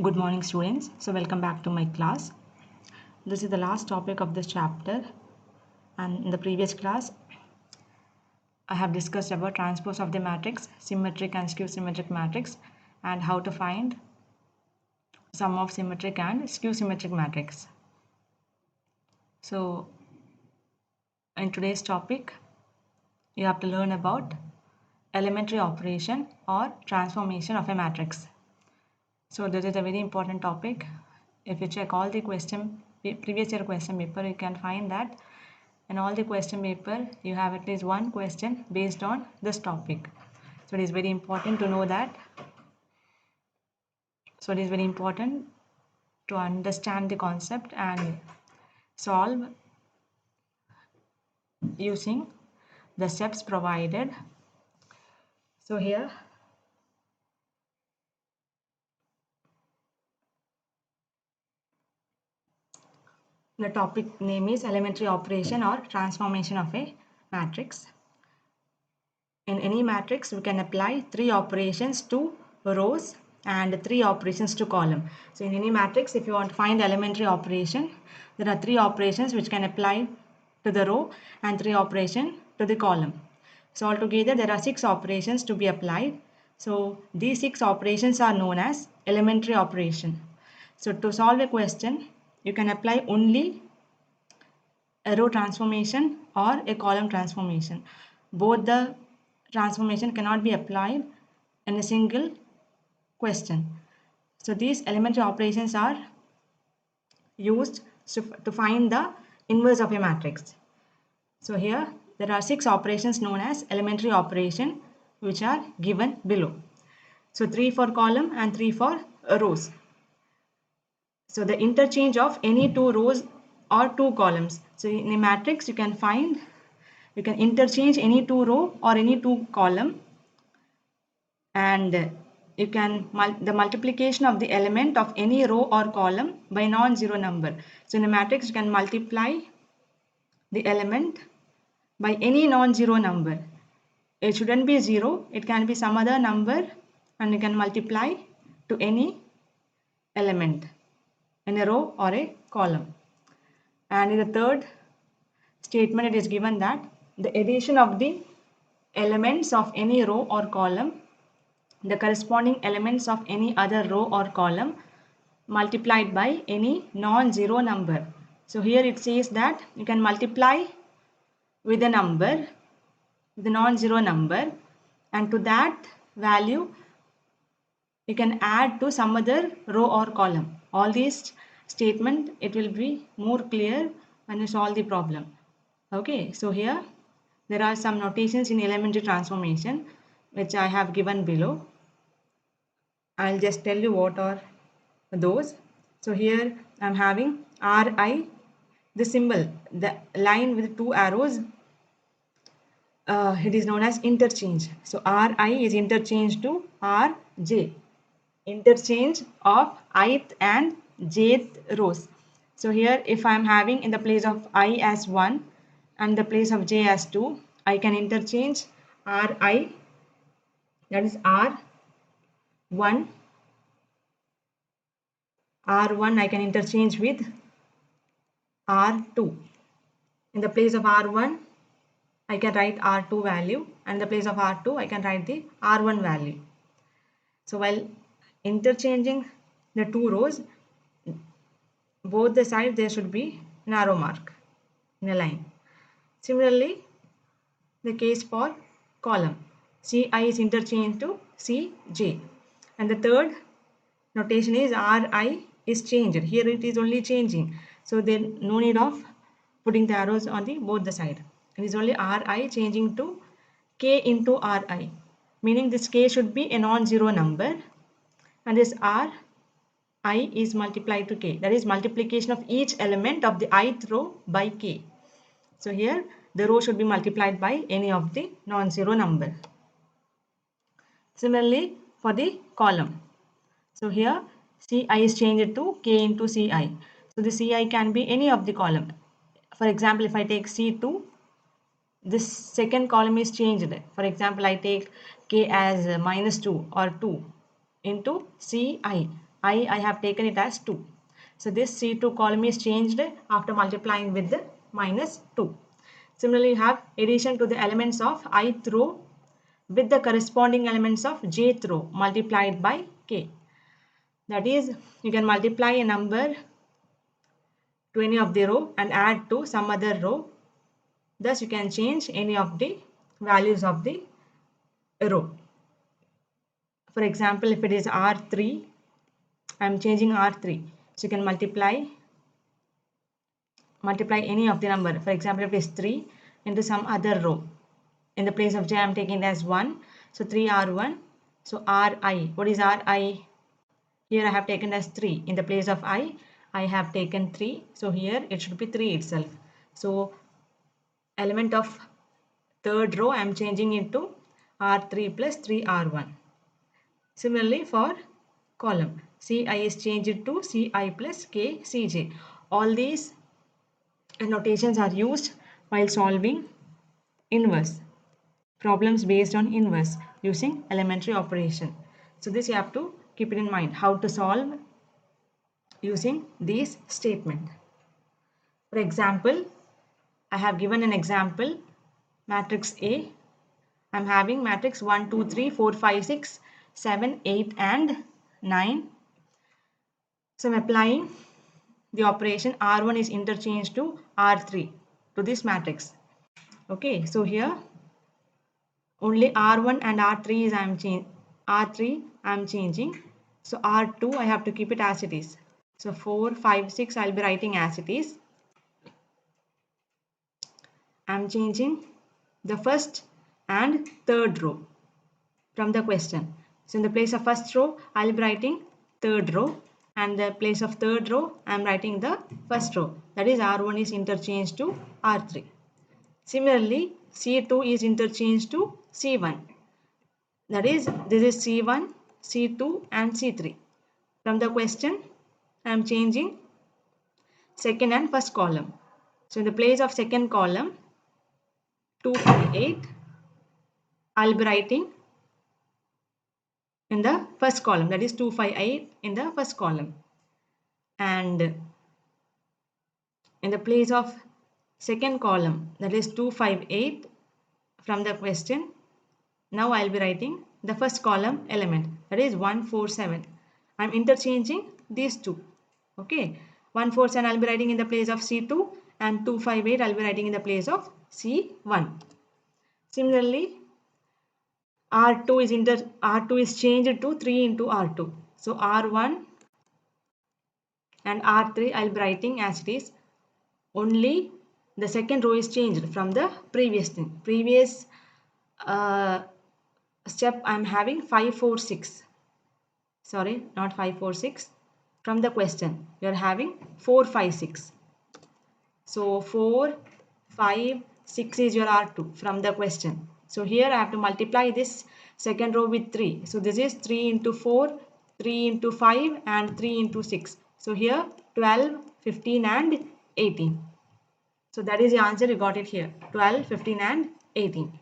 Good morning, students. So welcome back to my class. This is the last topic of this chapter, and in the previous class I have discussed about transpose of the matrix, symmetric and skew symmetric matrix, and how to find sum of symmetric and skew symmetric matrix. So in today's topic you have to learn about elementary operation or transformation of a matrix. So this is a very important topic. If you check all the previous year question paper, you can find that in all the question paper you have at least one question based on this topic. So it is very important to know that. So it is very important to understand the concept and solve using the steps provided. So here the topic name is elementary operation or transformation of a matrix. In any matrix, we can apply 3 operations to rows and 3 operations to column. So in any matrix, if you want to find elementary operation, there are 3 operations which can apply to the row and 3 operations to the column. So altogether, there are 6 operations to be applied. So these 6 operations are known as elementary operation. So to solve a question, you can apply only a row transformation or a column transformation. Both the transformation cannot be applied in a single question. So these elementary operations are used to find the inverse of a matrix. So here there are 6 operations known as elementary operation which are given below. So 3 for column and 3 for rows. So the interchange of any 2 rows or 2 columns. So in a matrix you can interchange any 2 row or any 2 column, and you can the multiplication of the element of any row or column by non-zero number. So in a matrix you can multiply the element by any non-zero number. It shouldn't be 0, it can be some other number, and you can multiply to any element in a row or a column. And in the third statement it is given that the addition of the elements of any row or column, the corresponding elements of any other row or column multiplied by any non-zero number. So here it says that you can multiply with a number, the non-zero number, and to that value you can add to some other row or column. All these statement, it will be more clear when you solve the problem. Okay, so here there are some notations in elementary transformation which I have given below. I'll just tell you what are those. So here I'm having Ri, the symbol, the line with 2 arrows, it is known as interchange. So Ri is interchange to Rj, interchange of ith and jth rows. So here if I am having in the place of I as 1 and the place of j as 2, I can interchange Ri, that is R1. R1 I can interchange with R2. In the place of R1 I can write R2 value, and in the place of R2 I can write the R1 value. So while interchanging the 2 rows, both the sides there should be an arrow mark in a line. Similarly, the case for column, Ci is interchanged to Cj, and the third notation is Ri is changed. Here it is only changing, so there no need of putting the arrows on the both the side. It is only Ri changing to k into Ri, meaning this k should be a non-zero number, and this Ri is multiplied to k. That is multiplication of each element of the ith row by k. So here the row should be multiplied by any of the non-zero number. Similarly for the column. So here Ci is changed to k into Ci. So the Ci can be any of the column. For example, if I take C2, this second column is changed. For example, I take k as -2 or 2 into Ci. I have taken it as 2. So this C2 column is changed after multiplying with the minus 2. Similarly, you have addition to the elements of ith row with the corresponding elements of jth row multiplied by k. That is, you can multiply a number to any of the row and add to some other row. Thus, you can change any of the values of the row. For example, if it is R3, I am changing R3. So you can multiply any of the number. For example, if it is 3 into some other row. In the place of j, I am taking it as 1. So 3R1. So Ri. What is Ri? Here I have taken as 3. In the place of I have taken 3. So here it should be 3 itself. So element of third row I am changing into R3 plus 3R1. Similarly for column, Ci is changed to Ci plus k Cj. All these notations are used while solving inverse problems based on inverse using elementary operation. So this you have to keep it in mind how to solve using these statement. For example, I have given an example matrix A. I am having matrix 1, 2, 3, 4, 5, 6, 7, 8 and 9. So I am applying the operation R1 is interchanged to R3 to this matrix. Okay, so here only R1 and R3 is R3 I am changing. So R2 I have to keep it as it is. So 4, 5, 6 I will be writing as it is. I am changing the first and third row from the question. So in the place of first row, I will be writing third row, and the place of third row, I am writing the first row. That is R1 is interchanged to R3. Similarly, C2 is interchanged to C1. That is, this is C1, C2 and C3. From the question, I am changing second and first column. So in the place of second column, 258, I will be writing in the first column, that is 258 in the first column, and in the place of second column, that is 258 from the question, now I will be writing the first column element, that is 147. I am interchanging these two. Okay, 147 I will be writing in the place of C2 and 258 I will be writing in the place of C1. Similarly, R2 is changed to 3 into R2. So R1 and R3 I will be writing as it is. Only the second row is changed from the previous thing. Previous step I am having 5, 4, 6. Sorry, not 5, 4, 6. From the question, you are having 4, 5, 6. So 4, 5, 6 is your R2 from the question. So here I have to multiply this second row with 3. So this is 3 into 4, 3 into 5 and 3 into 6. So here 12, 15 and 18. So that is the answer, you got it here, 12, 15 and 18.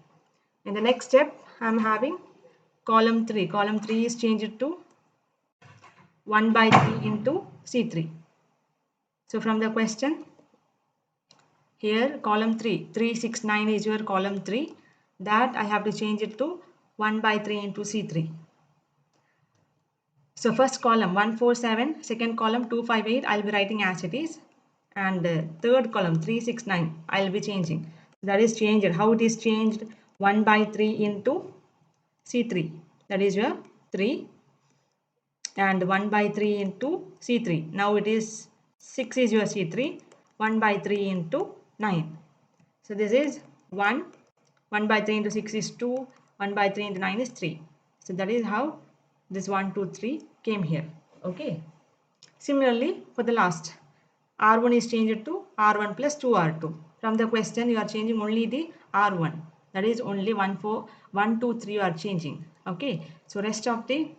In the next step, I am having column 3. Column 3 is changed to 1 by 3 into C3. So from the question, here column 3, 3, 6, 9 is your column 3. That I have to change it to 1 by 3 into C3. So first column 147, second column 258, I will be writing as it is. And third column 369 I will be changing. That is changed. How it is changed? 1 by 3 into C3. That is your 3. And 1 by 3 into C3. Now it is 6 is your C3. 1 by 3 into 9. So this is 1. 1 by 3 into 6 is 2. 1 by 3 into 9 is 3. So that is how this 1, 2, 3 came here. Okay. Similarly, for the last, R1 is changed to R1 plus 2R2. From the question, you are changing only the R1. That is only 1, 2, 3 you are changing. Okay. So rest of the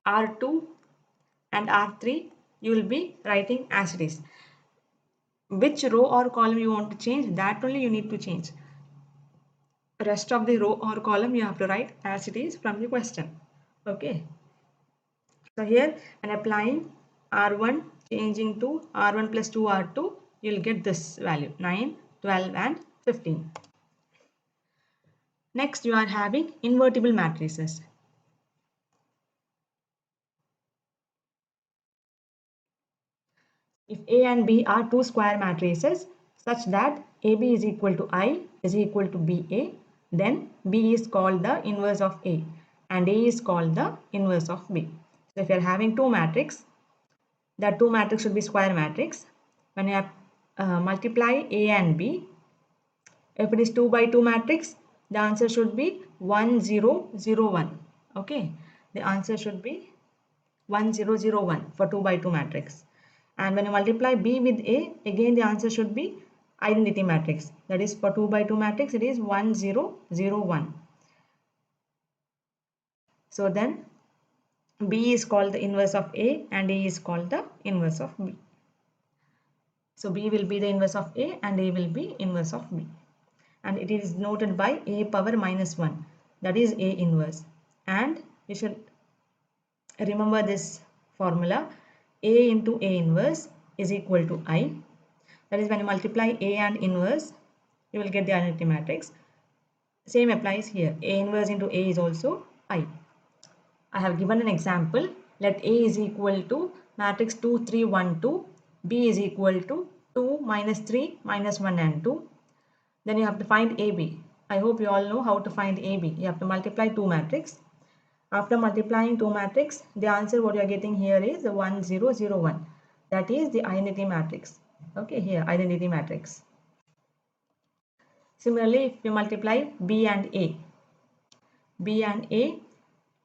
R2 and R3 you will be writing as it is. Which row or column you want to change, that only you need to change. Rest of the row or column you have to write as it is from the question. Okay. So here, when applying R1 changing to R1 plus 2R2, you'll get this value 9, 12 and 15. Next, you are having invertible matrices. If A and B are two square matrices such that AB is equal to I is equal to BA, then B is called the inverse of A and A is called the inverse of B. So if you are having two matrices, that two matrix should be square matrix. When you multiply A and B, if it is 2 by 2 matrix, the answer should be 1 0 0 1. Okay, the answer should be 1 0 0 1 for 2 by 2 matrix. And when you multiply B with A, again the answer should be identity matrix. That is, for 2 by 2 matrix, it is 1 0 0 1. So then B is called the inverse of A and A is called the inverse of B. So B will be the inverse of A and A will be inverse of B. And it is noted by A power minus 1. That is A inverse. And you should remember this formula. A into A inverse is equal to I. That is, when you multiply A and inverse, you will get the identity matrix. Same applies here. A inverse into A is also I. I have given an example. Let A is equal to matrix 2, 3, 1, 2. B is equal to 2 minus 3 minus 1 and 2. Then you have to find AB. I hope you all know how to find AB. You have to multiply two matrix. After multiplying two matrix, the answer what you are getting here is 1 0 0 1. That is the identity matrix. Okay, here identity matrix. Similarly, if you multiply B and A,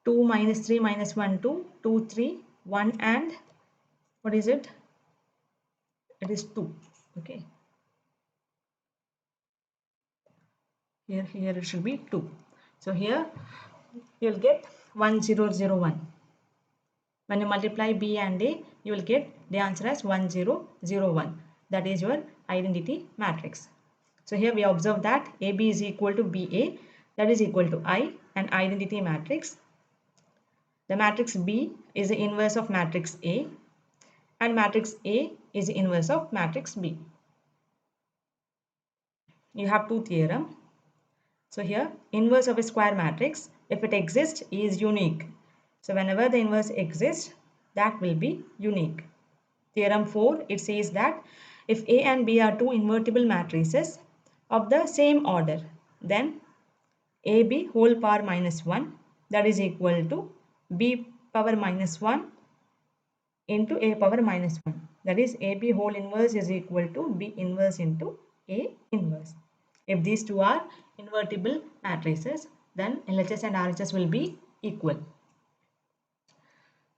2 minus 3 minus 1 2, 2 3 1 and what is it? It is 2. Okay, here it should be 2. So here you'll get 1 0 0 1. When you multiply B and A, you will get the answer as 1 0 0 1. That is your identity matrix. So here we observe that AB is equal to BA, that is equal to I, and identity matrix. The matrix B is the inverse of matrix A and matrix A is the inverse of matrix B. You have two theorem. So here inverse of a square matrix, if it exists, is unique. So whenever the inverse exists, that will be unique. Theorem 4, it says that if A and B are two invertible matrices of the same order, then AB whole power minus 1, that is equal to B power minus 1 into A power minus 1. That is, AB whole inverse is equal to B inverse into A inverse. If these two are invertible matrices, then LHS and RHS will be equal.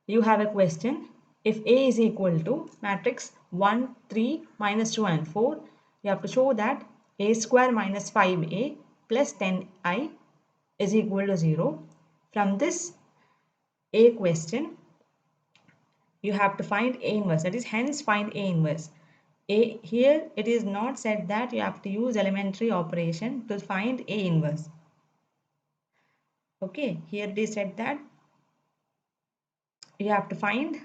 You have a question. If A is equal to matrix 1, 3, minus 2 and 4, you have to show that A square minus 5A plus 10I is equal to 0. From this A question, you have to find A inverse. That is, hence find A inverse. Here it is not said that you have to use elementary operation to find A inverse. Okay, here it is said that you have to find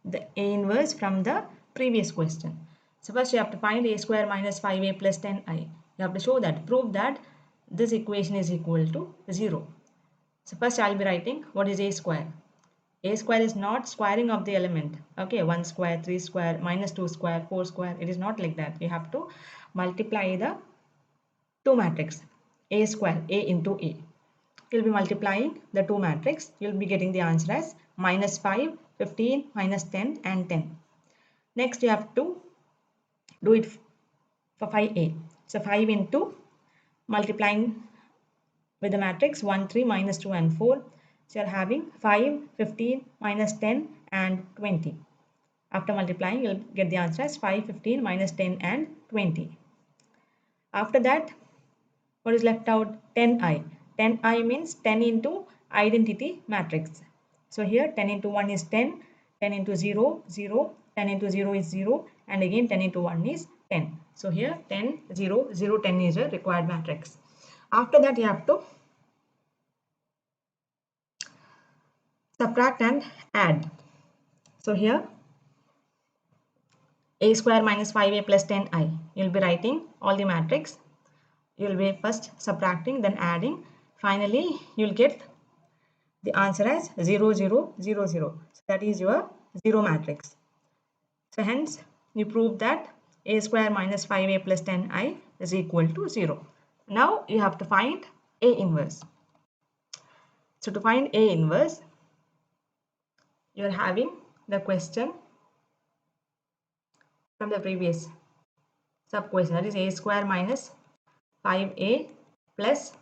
the A inverse from the previous question. So first you have to find A square minus 5A plus 10I. You have to show that, prove that this equation is equal to 0. So first I will be writing what is A square. A square is not squaring of the element. Okay, 1 square, 3 square, minus 2 square, 4 square. It is not like that. You have to multiply the two matrix. A square, A into A. You'll be multiplying the two matrix. You'll be getting the answer as minus 5, 15, minus 10 and 10. Next you have to do it for 5A. So 5 into multiplying with the matrix 1, 3, minus 2 and 4. So you're having 5, 15, minus 10 and 20. After multiplying, you'll get the answer as 5, 15, minus 10 and 20. After that, what is left out? 10i. 10i means 10 into identity matrix. So here 10 into 1 is 10, 10 into 0, 0, 10 into 0 is 0 and again 10 into 1 is 10. So here 10, 0, 0, 10 is a required matrix. After that you have to subtract and add. So here a square minus 5a plus 10i. You'll be writing all the matrix. You'll be first subtracting, then adding. Finally, you'll get the answer as 0, 0, 0, 0. So that is your 0 matrix. So hence, you prove that a square minus 5a plus 10i is equal to 0. Now you have to find A inverse. So to find A inverse, you are having the question from the previous sub question, that is a square minus 5a plus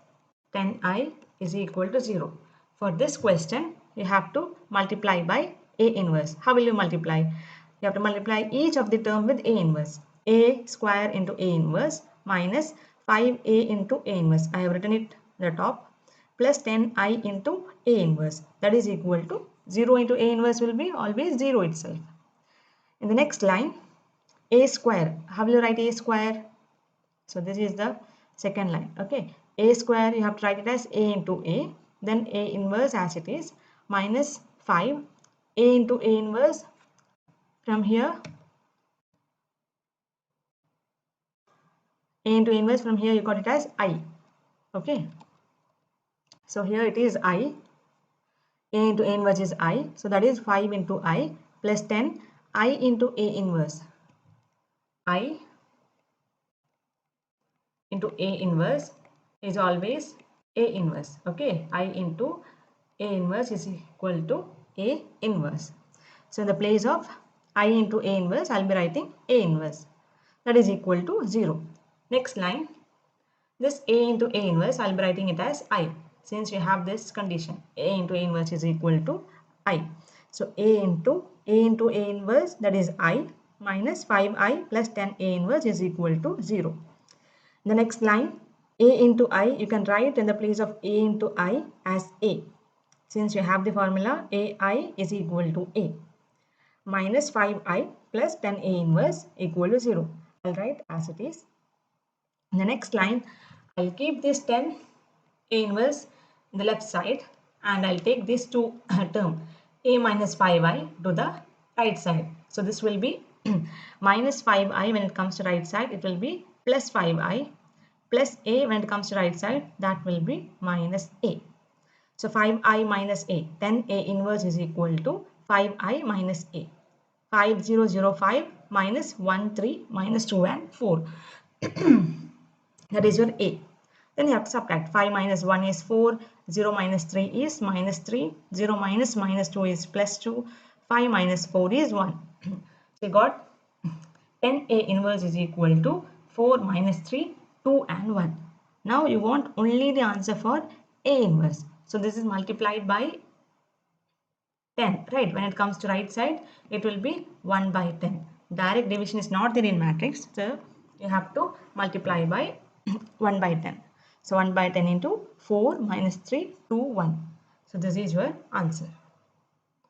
10i is equal to 0. For this question, you have to multiply by A inverse. How will you multiply? You have to multiply each of the term with A inverse. A square into A inverse minus 5a into A inverse. I have written it at the top, plus 10i into A inverse. That is equal to 0 into A inverse will be always 0 itself. In the next line, A square. How will you write A square? So this is the second line. Okay, A square, you have to write it as A into A, then A inverse as it is, minus 5 A into A inverse. From here, A into A inverse, from here you got it as I. Okay, so here it is I. A into A inverse is I, so that is 5 into I plus 10 I into A inverse. I into A inverse is always A inverse. Okay, I into A inverse is equal to A inverse. So in the place of I into A inverse, I'll be writing A inverse. That is equal to 0. Next line, this A into A inverse, I'll be writing it as I. Since you have this condition, A into A inverse is equal to I. So A into A inverse, that is I, minus 5I plus 10A inverse is equal to 0. The next line, A into I, you can write in the place of A into I as A. Since you have the formula AI is equal to A. Minus 5I plus 10A inverse equal to 0. I'll write as it is. In the next line, I'll keep this 10A inverse in the left side and I'll take this two term A minus 5I to the right side. So this will be minus 5I when it comes to right side, it will be plus 5I plus A when it comes to right side, that will be minus A. So 5I minus A, then A inverse is equal to 5I minus A. 5005 minus 1, 3, minus 2 and 4. That is your A. Then you have to subtract. 5 minus 1 is 4, 0 minus 3 is minus 3, 0 minus minus 2 is plus 2, 5 minus 4 is 1. So you got 10A inverse is equal to 4 minus 3, 2 and 1. Now you want only the answer for A inverse. So this is multiplied by 10, right? When it comes to right side, it will be 1 by 10. Direct division is not there in matrix, so you have to multiply by 1 by 10. So 1 by 10 into 4 minus 3, 2, 1. So this is your answer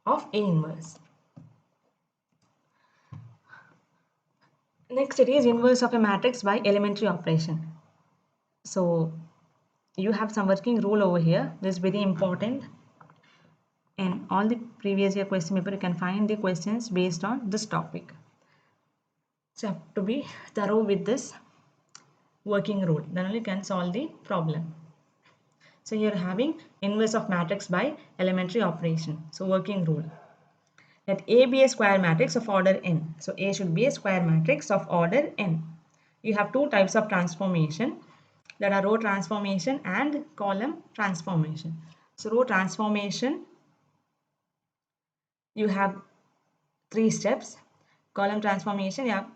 of A inverse. Next, it is inverse of a matrix by elementary operation. So you have some working rule over here. This is very important. In all the previous year question paper, you can find the questions based on this topic. So you have to be thorough with this working rule. Then only you can solve the problem. So you're having inverse of matrix by elementary operation. So working rule. Let A be a square matrix of order n. So A should be a square matrix of order n. You have two types of transformation, that are row transformation and column transformation. So row transformation, you have 3 steps. Column transformation, you have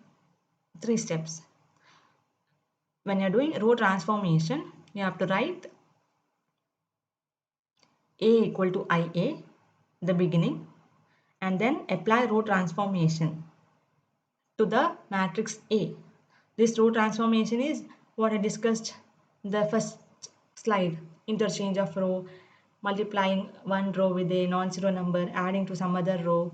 3 steps. When you're doing row transformation, you have to write A equal to IA, the beginning, and then apply row transformation to the matrix A. This row transformation is what I discussed in the first slide. Interchange of row, multiplying one row with a non-zero number, adding to some other row.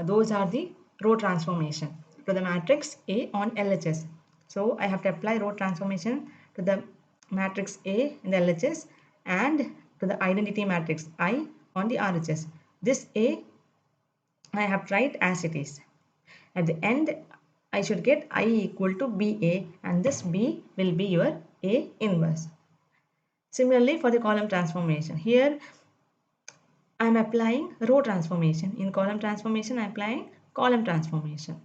Those are the row transformation to the matrix A on LHS. So I have to apply row transformation to the matrix A in the LHS and to the identity matrix I on the RHS. This A I have tried as it is. At the end, I should get I equal to BA, and this B will be your A inverse. Similarly, for the column transformation, here I am applying row transformation. In column transformation, I am applying column transformation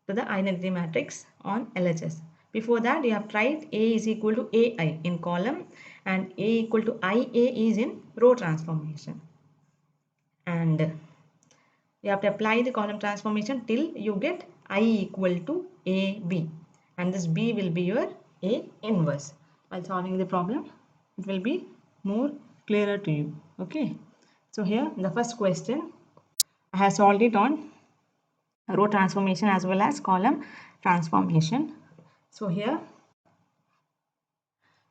to the identity matrix on LHS. Before that, you have tried A is equal to AI in column and A equal to IA is in row transformation. And you have to apply the column transformation till you get I equal to AB. And this B will be your A inverse. While solving the problem, it will be more clearer to you. Okay. So here, the first question, I have solved it on row transformation as well as column transformation. So here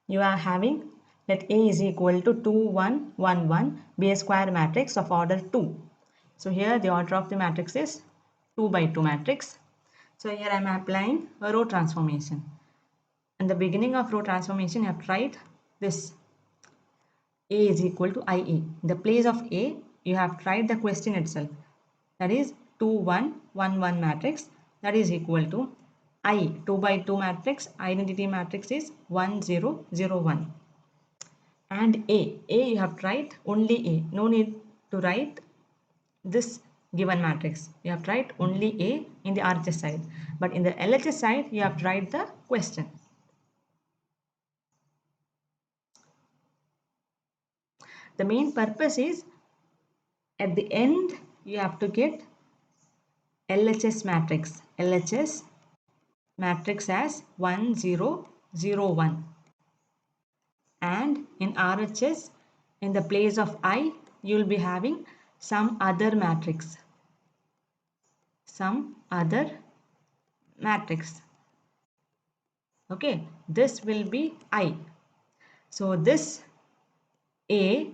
you are having, let A is equal to 2 1 1 1 be a square matrix of order 2. So here the order of the matrix is 2 by 2 matrix. So here I am applying a row transformation. In the beginning of row transformation, I have tried this A is equal to IA. In the place of A, you have tried the question itself. That is 2 1 1 1 matrix, that is equal to I 2 by 2 matrix, identity matrix is 1 0 0 1. And A you have tried only A. No need to write this given matrix. You have tried only A in the RHS side. But in the LHS side, you have tried the question. The main purpose is at the end you have to get LHS matrix. LHS matrix as 1 0 0 1. And in RHS, in the place of I, you will be having some other matrix. Some other matrix. Okay, this will be I. So this A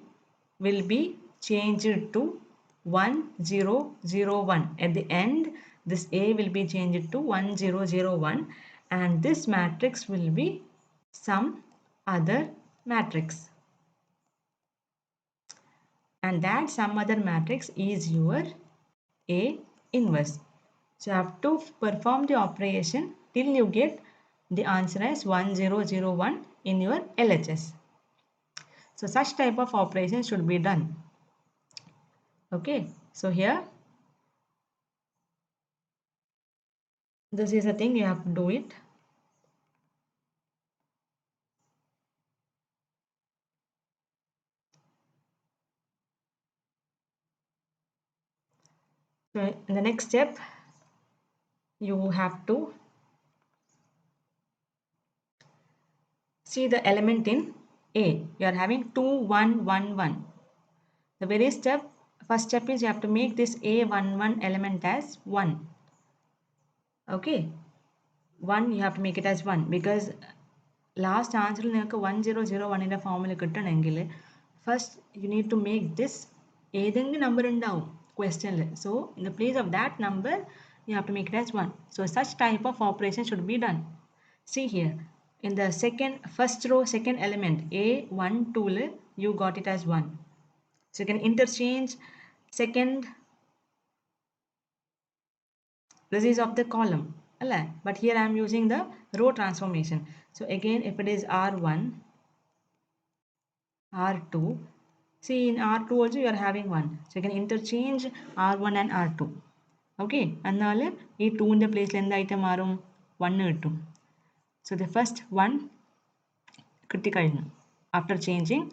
will be changed to 1 0 0 1. At the end, this A will be changed to 1 0 0 1, and this matrix will be some other matrix. And that some other matrix is your A inverse. So you have to perform the operation till you get the answer as 1001 in your LHS. So such type of operation should be done. Okay, so here this is the thing you have to do it. So in the next step, you have to see the element in A. You are having 2 1 1 1. The very first step is you have to make this A11 element as 1. Okay, 1 you have to make it as 1 because last answer നിങ്ങൾക്ക് 1001 ന്റെ ഫോമിൽ കിട്ടണമെങ്കിൽ first you need to make this ഏതെങ്കിലും number ഉണ്ടാവും questionൽ. So in the place of that number you have to make it as 1. So such type of operation should be done. See here in the first row second element A12 you got it as 1. So you can interchange second this is of the column, but here I am using the row transformation. So again if it is R1 R2, see in R2 also you are having 1, so you can interchange R1 and R2. Okay, എന്നാൽ ഈ 2ന്റെ പ്ലേസിൽ എന്തായിട്ട് മാറും 1 കിട്ടും. So the first 1 കിട്ടിക്കഴിഞ്ഞു after changing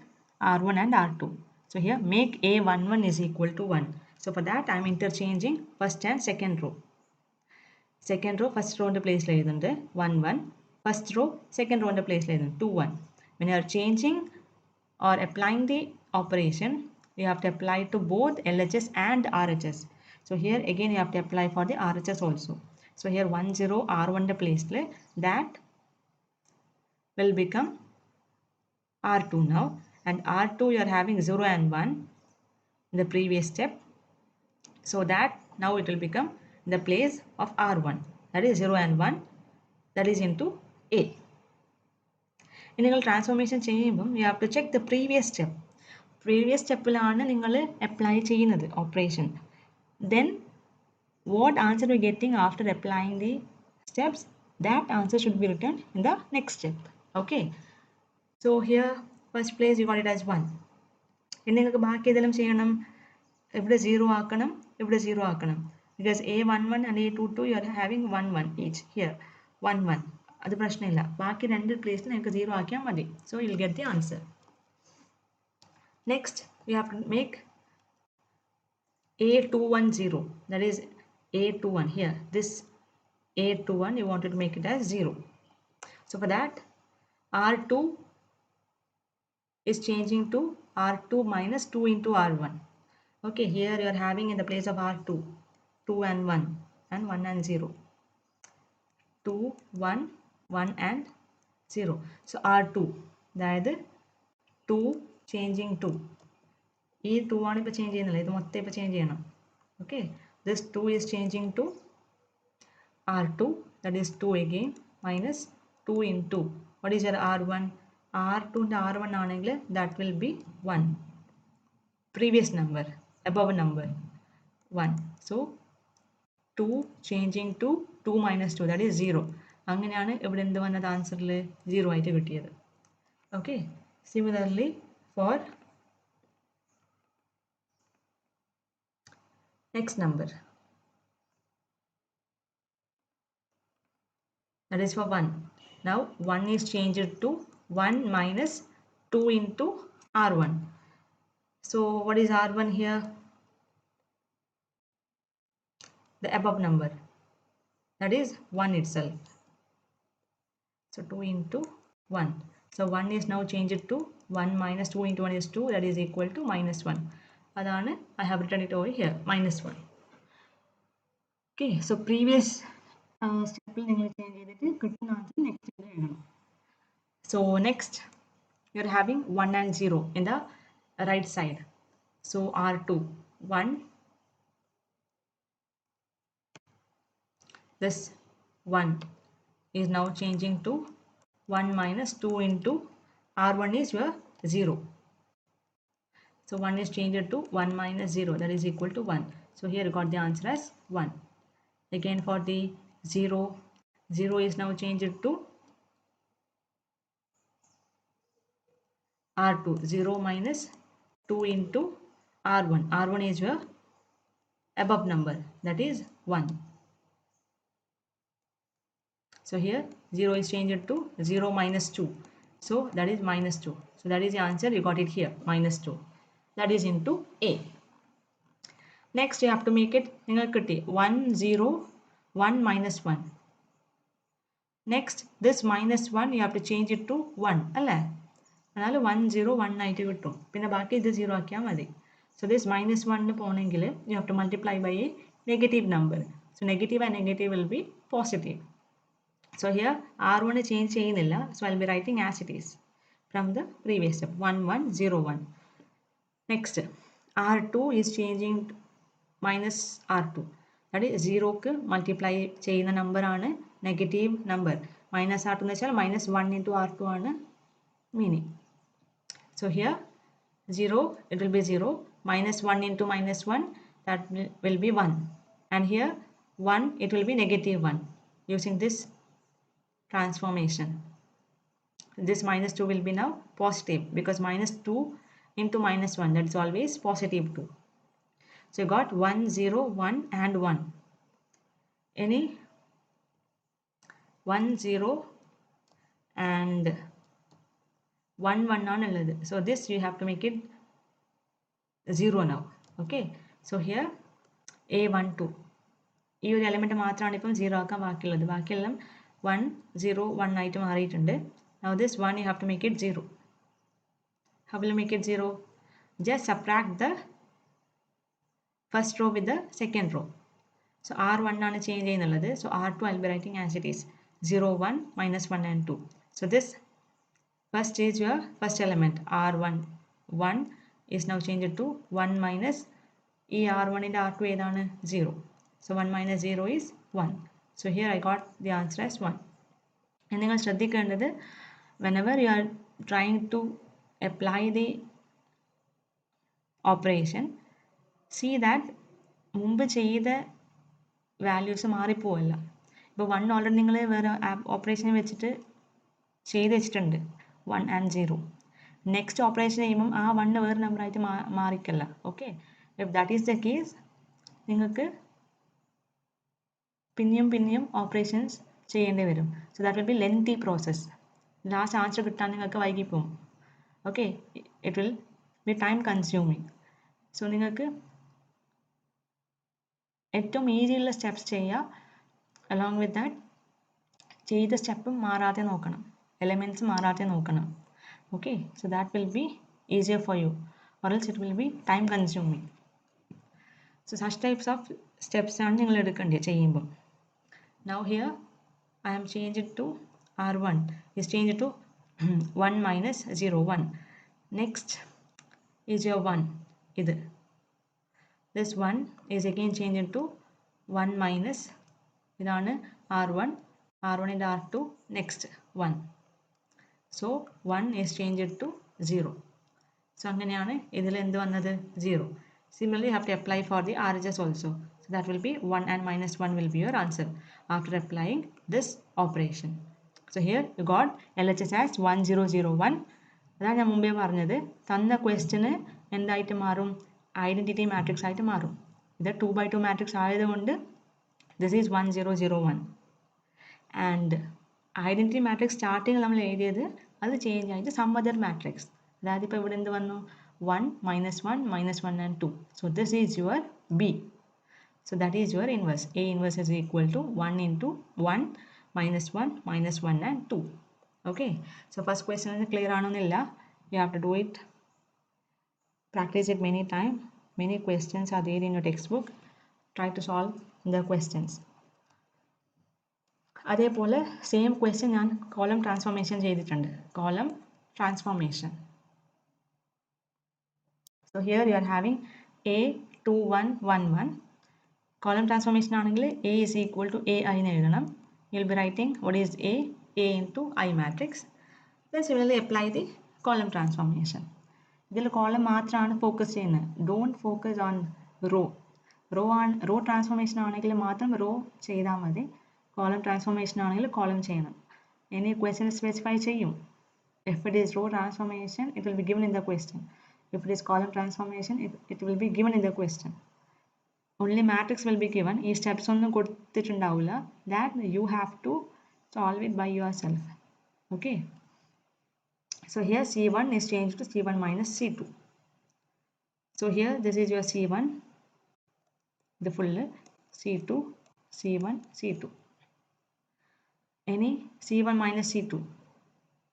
R1 and R2. So here make A11 is equal to 1. So for that I am interchanging first and second row. Second row first row ന്റെ പ്ലേസിൽ എഴുതുന്നുണ്ട് 1 1. First row second row ന്റെ പ്ലേസിൽ എഴുതുന്നു 2 1. When you are changing or applying the operation, you have to apply to both LHS and RHS. So here again you have to apply for the RHS also. So here 1 0 R1 ന്റെ പ്ലേസിൽ that will become R2 now, and R2 you are having 0 and 1 in the previous step. So that now it will become the place of R1, that is 0 and 1, that is into A. ഇനി നിങ്ങൾ transformation ചെയ്യുമ്പം you have to check the previous സ്റ്റെപ്പിലാണ് നിങ്ങൾ apply ചെയ്യുന്നത് operation. Then what answer we're getting after applying the steps, that answer should be written in the next step. Okay, so here first place you got it as 1. ഇനി നിങ്ങൾക്ക് ബാക്കി ഏതെല്ലാം ചെയ്യണം, ഇവിടെ 0 ആക്കണം, ഇവിടെ 0 ആക്കണം. because a11 and a22 you are having 1 1 each. here 1 1, അത് പ്രശ്നമില്ല. ബാക്കി രണ്ട് പ്ലേസിൽ നിങ്ങൾക്ക് 0 ആക്കിയാൽ മതി. so you'll get the answer. next we have to make a210, that is a21. here this a21 you wanted to make it as 0. so for that r2 is changing to r2 minus 2 into r1. okay, here you are having in the place of r2 2 and 1 and 1 and 0, 2 1 1 and 0. so r2 അതായത് 2 changing to ഈ 2 ആണ് ഇപ്പോൾ change ചെയ്യുന്നില്ല, ഇത് മൊത്തം ഇപ്പോൾ change ചെയ്യണം. Okay, this 2 is changing to r2, that is 2 again minus 2 into what is your r1, r2 into r1 ആണെങ്കിൽ that will be 1, previous number, above number 1. so 2 changing to 2 minus 2, that is 0. അങ്ങനെയാണ് ഇവിടെ എന്ത് വന്നത്, ആൻസറിൽ 0 ആയിട്ട് കിട്ടിയത്. Okay, similarly for next number, that is for 1. now 1 is changed to 1 minus 2 into r1. so what is r1 here, the above number, that is 1 itself. so 2 into 1, so 1 is now changed to 1 minus 2 into 1 is 2, that is equal to minus 1. adana I have written it over here, minus 1. okay, so previous step il ningal change cheyidittu kittuna answer next step ezhudana. so next you are having 1 and 0 in the right side. so r2 1, this 1 is now changing to 1 minus 2 into r1 is your 0. so 1 is changed to 1 minus 0, that is equal to 1. so here you got the answer as 1. again for the 0, 0 is now changed to r2, 0 minus 2 into r1, r1 is your above number, that is 1. so here 0 is changed to 0 minus 2, so that is minus 2. so that is the answer, you got it here, minus 2, that is into A. next you have to make it 1 0 1 minus 1. next this minus 1 you have to change it to 1 അല്ലേ, എന്നാൽ 1 0 1 ആയിട്ട് കിട്ടും, പിന്നെ ബാക്കി ഇത് 0 ആക്കിയാൽ മതി. so this minus 1 പോകണമെങ്കിൽ you have to multiply by a negative number. so negative and negative will be positive. so here r1 change ചെയ്യുന്നില്ല, so I'll be writing as it is from the previous step, 1 1 0 1. next r2 is changing to minus r2, that is 0 ക്ക് multiply ചെയ്യുന്ന number ആണ് negative number. Minus r2 എന്ന് വെച്ചാൽ minus 1 into r2 ആണ് meaning. so here 0 it will be 0, minus 1 into minus 1, that will be 1, and here 1 it will be negative 1 using this transformation. this minus 2 will be now positive because minus 2 into minus 1, that is always positive 2. so you got 1 0 1 and 1. any 1 0 and 1 1 ആണുള്ളത്, so this you have to make it 0 now. okay, so here a12 ഈ ഒരു element മാത്രമാണ് ഇപ്പം 0 ആക്കാൻ ബാക്കിയുള്ളത്, ബാക്കിയെല്ലാം 1 0 1 ആയിട്ട് മാറിയിട്ടുണ്ട്. now this 1 you have to make it 0. how will you make it 0? just subtract the first row with the second row. so r1 ആണ് ചേഞ്ച് ചെയ്യുന്നുള്ളത്, so r2 I'll be writing as it is 0 1 minus 1 and 2. so this first is your first element r1 1 is now changed to 1 minus ഈ r1 ന്റെ r2 ഏതാണ് 0. so 1 minus 0 is 1. so here I got the answer as 1. and നിങ്ങൾ ശ്രദ്ധിക്കേണ്ടത് whenever you are trying to apply the operation, see that മുമ്പ് ചെയ്ത values മാറിപ്പോവല്ല. ഇപ്പോൾ 1 already നിങ്ങൾ വേറെ ഓപ്പറേഷനെ വെച്ചിട്ട് ചെയ്ത് വെച്ചിട്ടുണ്ട്, 1 and 0. നെക്സ്റ്റ് ഓപ്പറേഷൻ ചെയ്യുമ്പം ആ 1 വേറെ നമ്പറായിട്ട് മാറിക്കല്ല. Okay, if that is the case നിങ്ങൾക്ക് പിന്നെയും ഓപ്പറേഷൻസ് ചെയ്യേണ്ടി വരും. So that will be lengthy process. Last answer കിട്ടാൻ നിങ്ങൾക്ക് വൈകിപ്പോവും. Okay, it will be time consuming. So നിങ്ങൾക്ക് ഏറ്റവും ഈസിയുള്ള സ്റ്റെപ്സ് ചെയ്യുക. അലോങ് വിത്ത് ദാറ്റ് ചെയ്ത സ്റ്റെപ്പും മാറാതെ നോക്കണം, എലമെൻറ്റ്സ് മാറാതെ നോക്കണം. Okay, so that will be easier for you, or else it will be time consuming. So such types of steps ആണ് നിങ്ങൾ എടുക്കേണ്ടത് ചെയ്യുമ്പം. Now here I am changed to R1 is changed to 1 minus 0 1. Next is your 1. This 1 is again changed to 1 minus ഇതാണ് R1 and R2. Next 1. So 1 is changed to 0. So അങ്ങനെയാണ് ഇതിൽ എന്ത് വന്നത് 0. Similarly you have to apply for the RHS also. So that will be 1 and minus 1 will be your answer after applying this operation. So here you got LHS as 1001. അതാണ് ഞാൻ മുമ്പേ പറഞ്ഞത്, തന്ന question എന്തായിട്ട് മാറും, ഐഡൻറ്റിറ്റി മാട്രിക്സ് ആയിട്ട് മാറും. ഇത് 2x2 മാട്രിക്സ് ആയതുകൊണ്ട് this is 1001. And identity matrix സ്റ്റാർട്ടിങ്ങിൽ നമ്മൾ എഴുതിയത് അത് ചേഞ്ച് ആയിട്ട് സം അതർ മാട്രിക്സ്. അതായത് ഇപ്പോൾ ഇവിടെ എന്ത് വന്നു, 1 minus 1 minus 1 and 2. So this is your B. So that is your inverse. A inverse is equal to 1 into 1 minus 1 minus 1 and 2. Okay, so first question is clear ആണെന്നില്ല. You have to do it, practice it many times. Many questions are there in your textbook. Try to solve the questions. അതേപോലെ same question ഞാൻ column transformation ചെയ്തിട്ടുണ്ട്. Column transformation. So here you are having A 2 1 1 1. Column transformation ആണെങ്കിൽ A is equal to AI എന്ന് എഴുതണം. You will be writing what is A into I matrix. Then similarly apply the column transformation. ഇതിൽ column മാത്രമാണ് focus ചെയ്യുന്നത്. Don't focus on row. Row transformation ആണെങ്കിൽ മാത്രം raw ചെയ്താൽ മതി. കോളം ട്രാൻസ്ഫോർമേഷൻ ആണെങ്കിൽ കോളം ചെയ്യണം. ഇനി ക്വസ്റ്റ്യൻ സ്പെസിഫൈ ചെയ്യും. If it is row transformation, it will be given in the question. If it is column transformation, it will be given in the question. Only matrix will be given. ഈ steps ഒന്നും കൊടുത്തിട്ടുണ്ടാവില്ല. That you have to solve it by yourself. Okay. So here C1 is changed to C1 minus C2. So here this is your C1, the full C2, C1, C2. Any C1 minus C2.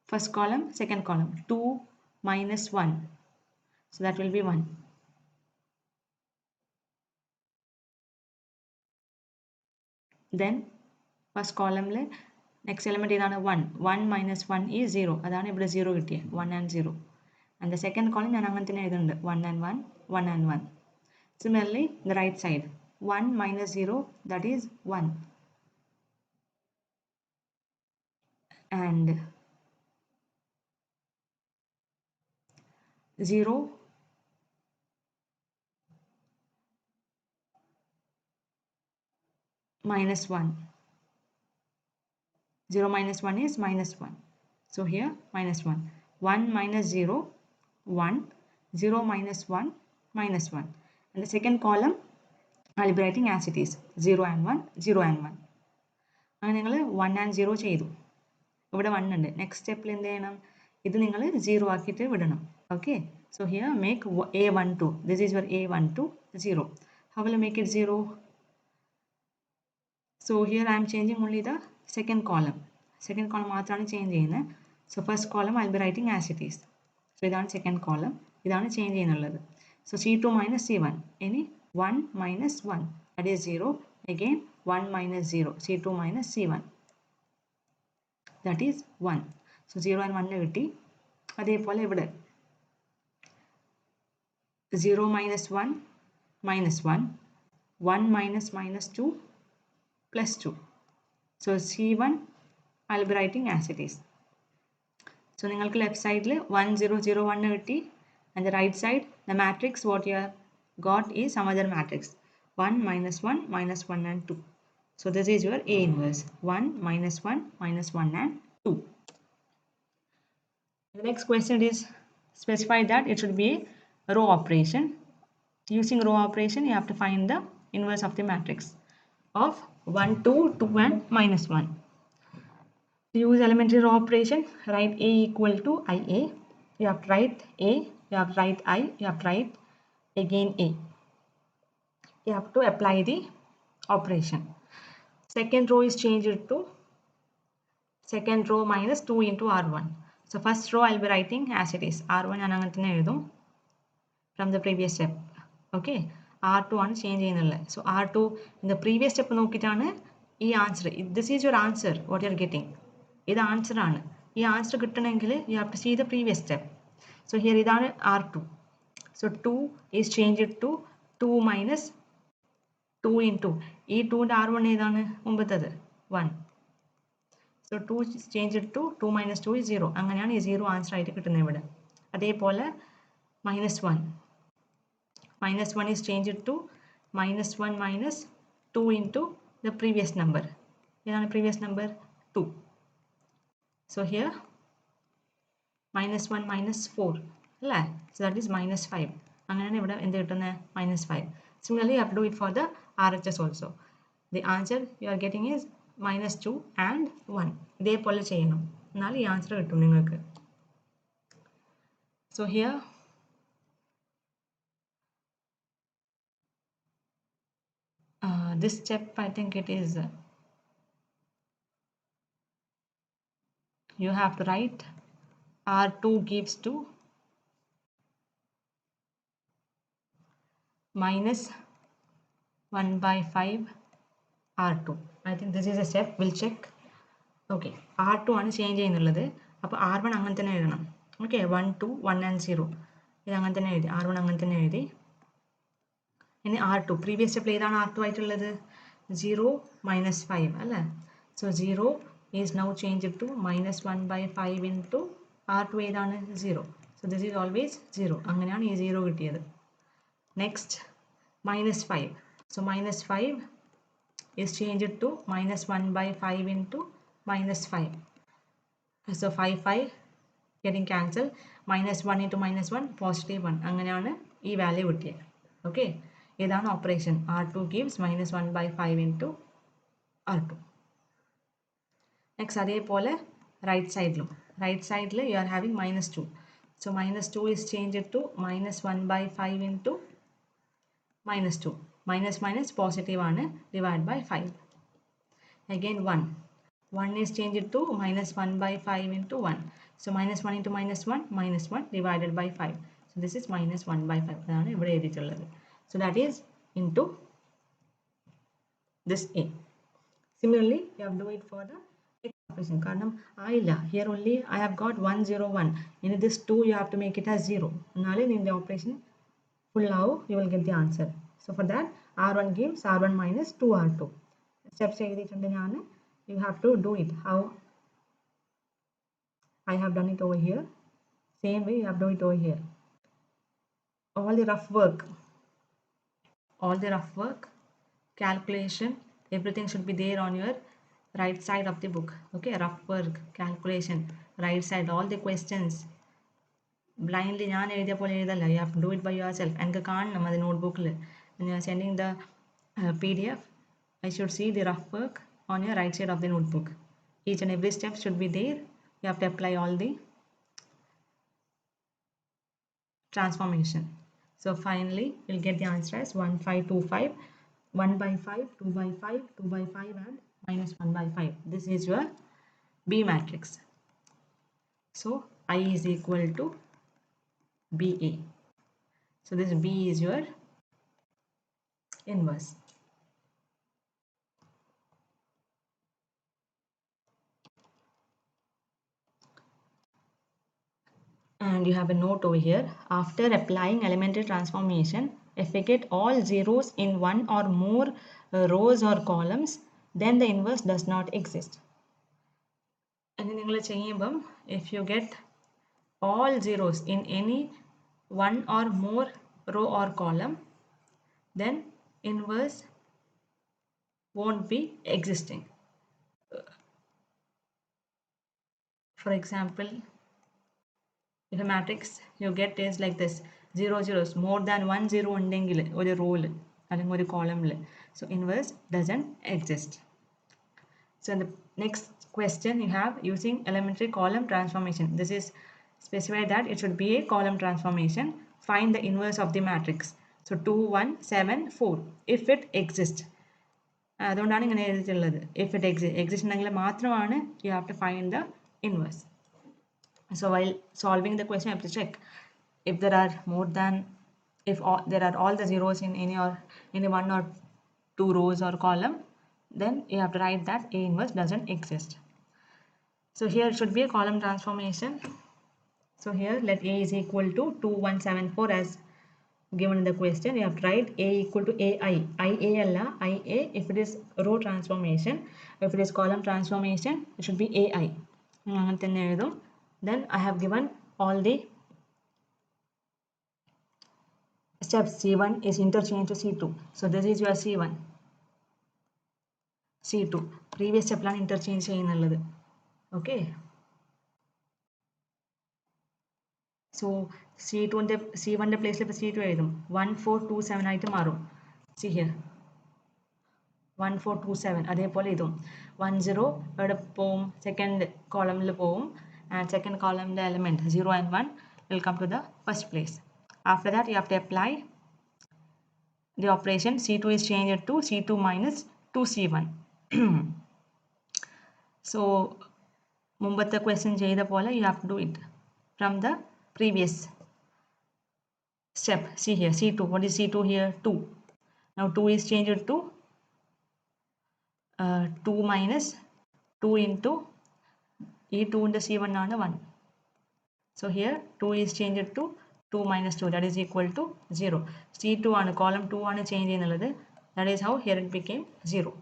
First column, second column. 2 minus 1. So that will be 1. Then first column next element is 1. 1 minus 1 is 0. അതാണ് ഇവിടെ 0 കിട്ടിയത്, 1 and 0. And the second column ഞാൻ അങ്ങനെ തന്നെ എഴുതുന്നുണ്ട്, 1 and 1, 1 and 1. Similarly the right side, 1 minus 0, that is 1. And 0 minus 1. 0 minus 1 is minus 1. So here minus 1. 1 minus 0, 1. 0 minus 1, minus 1. And the second column I will be writing as it is, 0 and 1, 0 and 1. അങ്ങനെ നിങ്ങൾ 1 and 0 ചെയ്തു. ഇവിടെ 1 ഉണ്ട്. Next സ്റ്റെപ്പിൽ എന്ത് ചെയ്യണം, ഇത് നിങ്ങൾ 0 ആക്കിയിട്ട് വിടണം. Okay, so here make A12. This is your A12, 0. How will you make it 0? So here I am changing only the second column. Second column മാത്രമാണ് ചേഞ്ച് ചെയ്യുന്നത്. So first column I will be writing as it is. So ഇതാണ് second column, ഇതാണ് change ചെയ്യുന്നുള്ളത്. So C2 minus C1. ഇനി 1 minus 1, that is 0. Again 1 minus 0, C2 minus C1, that is 1. So 0 and 1 കിട്ടി. അതേപോലെ ഇവിടെ 0 minus 1, minus 1. 1 minus minus 2, plus 2. So C1 I will be writing as it is. So നിങ്ങൾക്ക് left സൈഡിൽ 1 0 0 1 കിട്ടി. And the right side, the matrix what you have got is some other matrix, 1 minus 1 minus 1 and 2. So this is your A inverse. 1, minus 1, minus 1 and 2. The next question is specify that it should be a row operation. Using row operation, you have to find the inverse of the matrix of 1, 2, 2 and minus 1. To use elementary row operation, write A equal to IA. You have to write A, you have to write I, you have to write again A. You have to apply the operation. Second row is changed to second row minus 2 into R1. So first row I'll be writing as it is. R1 ഞാൻ അങ്ങനെ തന്നെ എഴുതും from the previous step. Okay. R2 ആണ് change ചെയ്യുന്നുള്ളത്. So R2 in the previous step നോക്കിയിട്ടാണ് ഈ answer. This is your answer what you are getting. ഇത് answer ആണ്. ഈ ആൻസർ കിട്ടണമെങ്കിൽ you have to see the previous step. So here ഇതാണ് R2. So 2 is changed to 2 minus 2 into ഈ 2 ൻ്റെ R1 ഏതാണ് മുമ്പത്തത് 1. So 2 is changed to 2 minus 2 is 0. അങ്ങനെയാണ് ഈ 0 ആൻസർ ആയിട്ട് കിട്ടുന്നത് ഇവിടെ. അതേപോലെ minus 1. Minus 1 is changed to minus 1 minus 2 into the previous number. ഏതാണ് previous number 2. So here minus 1 minus 4 അല്ലേ? So that is minus 5. അങ്ങനെയാണ് ഇവിടെ എന്ത് കിട്ടുന്നത് minus 5. Similarly you have to do it for the RHS also. The answer you are getting is minus 2 and 1. ഇതേപോലെ ചെയ്യണം എന്നാൽ ഈ ആൻസർ കിട്ടും നിങ്ങൾക്ക്. So here this step I think it is you have to write R2 gives to minus 1 by 5 R2. I think this is a step. We'll check. Okay. R2 ആണ് change ചെയ്യുന്നുള്ളത്. അപ്പോൾ R1 അങ്ങനെ തന്നെ എഴുതണം. Okay 1, 2, 1 and 0. ഇത് അങ്ങനെ തന്നെ എഴുതി. R1 അങ്ങനെ തന്നെ എഴുതി. ഇനി R2. പ്രീവിയസ് സ്റ്റെപ്പിൽ ഏതാണ് R2 ആയിട്ടുള്ളത് 0 minus 5 അല്ലേ? So 0 is now changed to minus 1 by 5 into R2 ഏതാണ് 0. So this is always 0. അങ്ങനെയാണ് ഈ 0 കിട്ടിയത്. Next minus 5. So minus 5 is changed to minus 1 by 5 into minus 5. So 5 5 getting cancelled. Minus 1 into minus 1 positive 1. അങ്ങനെയാണ് ഈ value കിട്ടിയത്. Okay ഇതാണ് operation. R2 gives minus 1 by 5 into R2. Next അതേപോലെ right സൈഡിലും you are having minus 2. So minus 2 is changed to minus 1 by 5 into minus 2. Minus minus positive ആണ് divided by 5. Again 1. 1 is changed to minus 1 by 5 into 1. So minus 1 into minus 1 minus 1 divided by 5. So this is minus 1 by 5. അതാണ് ഇവിടെ എഴുതിയിട്ടുള്ളത്. So that is into this A. Similarly, you have to do it for the next operation. കാരണം ആയില്ല. Here only I have got 1 0 1. In this 2 you have to make it as 0. എന്നാലേ നിന്റെ operation full ആവും. You will get the answer. So for that R1 gives R1 minus 2 R2. Steps എഴുതിയിട്ടുണ്ട് ഞാൻ. You have to do it how I have done it over here. Same way you have to do it over here. All the rough work, calculation, everything should be there on your right side of the book. Okay, rough work, calculation, right side, all the questions. Blindly ഞാൻ എഴുതിയ പോലെ എഴുതല്ല. You have to do it by yourself. എനിക്ക് കാണണം അത് നോട്ട്ബുക്കിൽ. When you are sending the PDF, I should see the rough work on your right side of the notebook. Each and every step should be there. You have to apply all the transformation. So finally we'll get the answer as 1 5 2 5, 1 by 5, 2 by 5, 2 by 5 and minus 1 by 5. This is your B matrix. So I is equal to BA. So this B is your inverse. And you have a note over here. After applying elementary transformation, if we get all zeros in one or more rows or columns, then the inverse does not exist. And if you get all zeros in any one or more row or column, then inverse won't be existing. For example, if a matrix you get is like this, 0 zeros, more than 1 zero ഉണ്ടെങ്കിൽ ഒരു റോയിൽ അല്ലെങ്കിൽ ഒരു കോളമിൽ, so inverse doesn't exist. So in the next question you have using elementary column transformation. This is specified that it should be a column transformation. Find the inverse of the matrix. So 2 1 7 4 if it exists. അതുകൊണ്ടാണ് ഇങ്ങനെ എഴുതിയിട്ടുള്ളത്. If it exists ഉണ്ടെങ്കിൽ മാത്രമാണ് you have to find the inverse. So while solving the question, you have to check if there are more than, if there are all the zeros in any one or two rows or column, then you have to write that A inverse doesn't exist. So here it should be a column transformation. So here let A is equal to 2174 as given in the question. You have to write A equal to AI. IA alla IA if it is row transformation. If it is column transformation, it should be AI. Then I have given all the steps. C1 is interchanged to C2. So this is your C1. C2. Previous step ലാണ് interchange ചെയ്യുന്നുള്ളത്. Okay. So C2 ന്റെ C1 ന്റെ പ്ലേസിൽ ഇപ്പോൾ C2 എഴുതും. 1427 ആയിട്ട് മാറും. See here. 1427 അതേപോലെ ഇതും 10 ഇവിടെ പോവും, സെക്കൻഡ് കോളമിൽ പോവും, and second കോളമിൻ്റെ element 0 and 1 will come to the first place. After that you have to apply the operation. C2 is changed to C2 minus 2C1. So മുമ്പത്തെ question ചെയ്ത പോലെ you have to do it from the previous step. See here, C2, what is C2 here? 2. Now 2 is changed to 2 minus 2 into E2 into C1 ആണ് 1. So here 2 is changed to 2 minus 2, that is equal to 0. C2 ആണ്, column 2 ആണ് change ചെയ്യുന്നുള്ളത്. That is how here it became 0.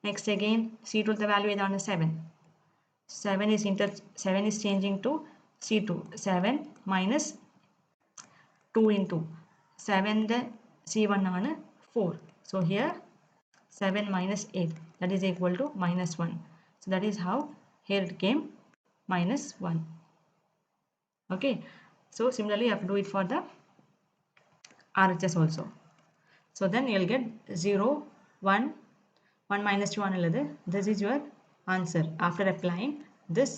Next again C2 the value ഏതാണ്? 7. 7 is changing to C2. 7 minus 2 into 7 the C1 ആണ് 4. So here 7 minus 8, that is equal to minus 1. So that is how here it came minus 1. Okay, so similarly you have to do it for the RHS also. So then you'll get 0 1 1 minus 2 ആണുള്ളത്. This is your answer. After applying this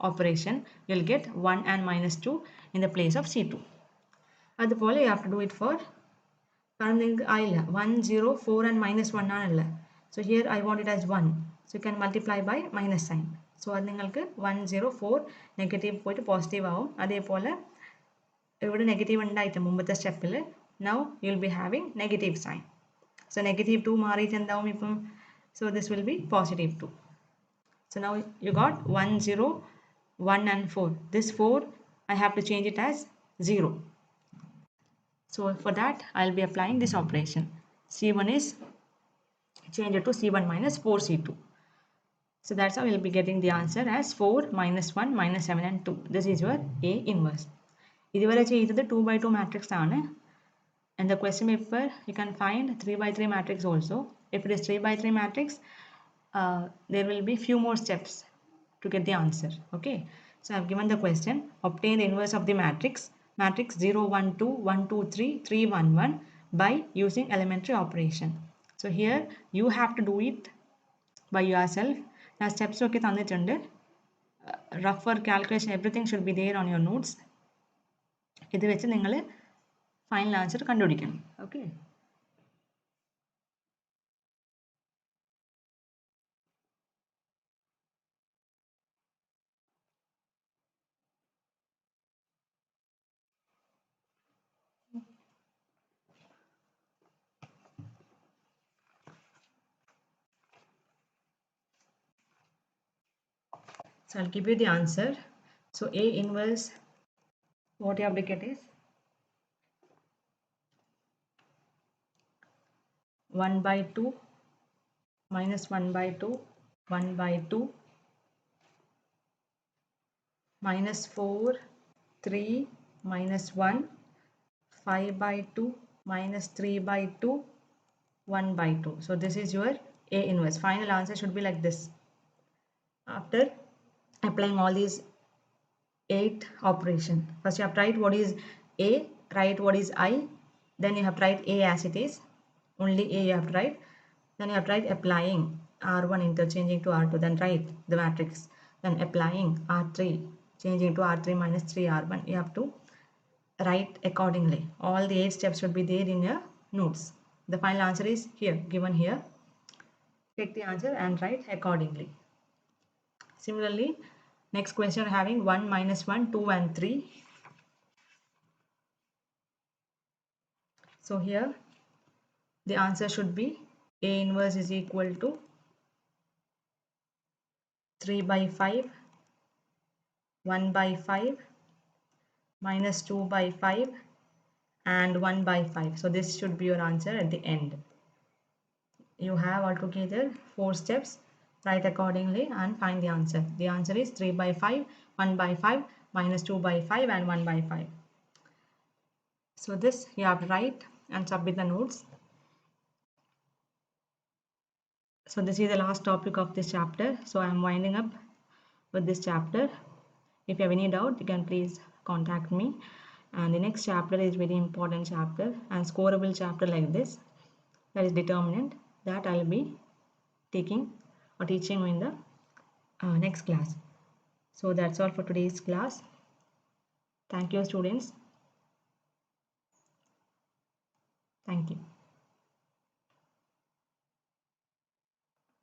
operation you'll get 1 and minus 2 in the place of C2. അതുപോലെ you have to do it for, കാരണം നിങ്ങൾക്ക് ആയില്ല, 1 0 4 and minus 1 ആണുള്ളത്. So here I want it as 1. So you can multiply by minus sign. So അത് നിങ്ങൾക്ക് 1 0 4 negative പോയിട്ട് positive ആവും. അതേപോലെ ഇവിടെ നെഗറ്റീവ് ഉണ്ടായിട്ട് മുമ്പത്തെ സ്റ്റെപ്പിൽ now you will be having negative sign. So negative 2 മാറിയിട്ട് എന്താവും ഇപ്പം? So this will be positive 2. So now you got 1 0 1 and 4. This 4 I have to change it as 0. So for that I'll be applying this operation. C1 is changed to C1 minus 4C2. So that's how you'll be getting the answer as 4 minus 1 minus 7 and 2. This is your A inverse. ഇതുവരെ ചെയ്തത് 2 by 2 matrix ആണ്. And the question paper you can find 3 by 3 matrix also. If it is 3 by 3 matrix, there will be few more steps to get the answer. Okay, so I've given the question. Obtain the inverse of the matrix 0 1 2 1 2 3 3 1 1 by using elementary operation. So here you have to do it by yourself. Now steps ഒക്കെ തന്നിട്ടുണ്ട്. Rougher calculation everything should be there on your notes. ഇത് വെച്ച് നിങ്ങൾ final answer കണ്ടുപിടിക്കണം. Okay, so I'll give you the answer. So A inverse, what you have to get is 1 by 2 minus 1 by 2 1 by 2 minus 4 3 minus 1 5 by 2 minus 3 by 2 1 by 2. So this is your A inverse. Final answer should be like this. After applying all these 8 operation, first you have to write what is A, write what is I, then you have to write A as it is, only A you have to write, then you have to write applying R1 interchanging to R2, then write the matrix, then applying R3 changing to R3 minus 3R1. You have to write accordingly. All the 8 steps should be there in your notes. The final answer is here, given here. Take the answer and write accordingly. Similarly, next question having 1, minus 1, 2 and 3. So here the answer should be A inverse is equal to 3 by 5, 1 by 5, minus 2 by 5 and 1 by 5. So this should be your answer at the end. You have altogether 4 steps. Write accordingly and find the answer. The answer is 3 by 5, 1 by 5, minus 2 by 5 and 1 by 5. So this you have to write and submit the notes. So this is the last topic of this chapter. So I am winding up with this chapter. If you have any doubt, you can please contact me. And the next chapter is very important chapter and scoreable chapter like this. That is determinant, that I will be taking or teaching in the next class. So that's all for today's class. Thank you, students. Thank you.